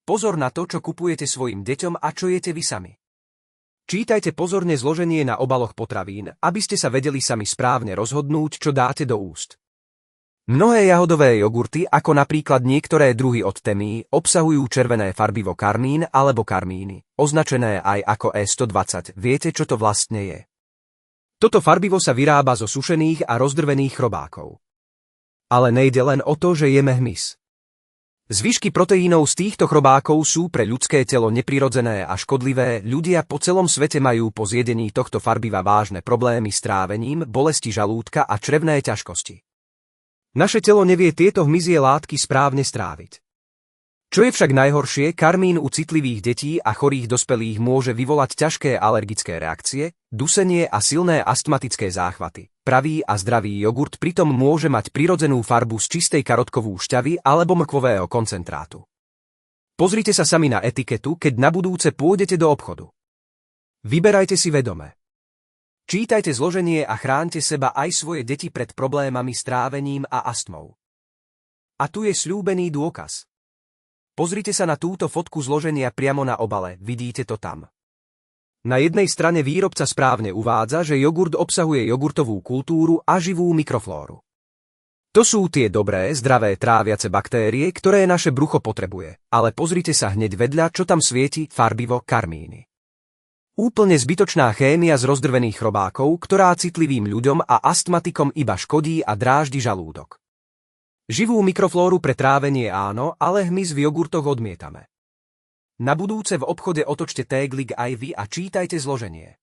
Pozor na to, čo kupujete svojim deťom a čo jete vy sami. Čítajte pozorne zloženie na obaloch potravín, aby ste sa vedeli sami správne rozhodnúť, čo dáte do úst. Mnohé jahodové jogurty, ako napríklad niektoré druhy od Temy, obsahujú červené farbivo karmín alebo karmíny, označené aj ako E120. Viete, čo to vlastne je? Toto farbivo sa vyrába zo sušených a rozdrvených chrobákov. Ale nejde len o to, že jeme hmyz. Zvyšky proteínov z týchto chrobákov sú pre ľudské telo neprirodzené a škodlivé. Ľudia po celom svete majú po zjedení tohto farbiva vážne problémy s trávením, bolesti žalúdka a črevné ťažkosti. Naše telo nevie tieto hmyzie látky správne stráviť. Čo je však najhoršie, karmín u citlivých detí a chorých dospelých môže vyvolať ťažké alergické reakcie, dusenie a silné astmatické záchvaty. Pravý a zdravý jogurt pritom môže mať prirodzenú farbu z čistej karotkovú šťavy alebo mrkvového koncentrátu. Pozrite sa sami na etiketu, keď na budúce pôjdete do obchodu. Vyberajte si vedome. Čítajte zloženie a chránte seba aj svoje deti pred problémami s trávením a astmou. A tu je sľúbený dôkaz. Pozrite sa na túto fotku zloženia priamo na obale, vidíte to tam. Na jednej strane výrobca správne uvádza, že jogurt obsahuje jogurtovú kultúru a živú mikroflóru. To sú tie dobré, zdravé tráviace baktérie, ktoré naše brucho potrebuje, ale pozrite sa hneď vedľa, čo tam svieti, farbivo karmíny. Úplne zbytočná chémia z rozdrvených chrobákov, ktorá citlivým ľuďom a astmatikom iba škodí a dráždi žalúdok. Živú mikroflóru pre trávenie áno, ale hmyz v jogurtoch odmietame. Na budúce v obchode otočte téglik aj vy a čítajte zloženie.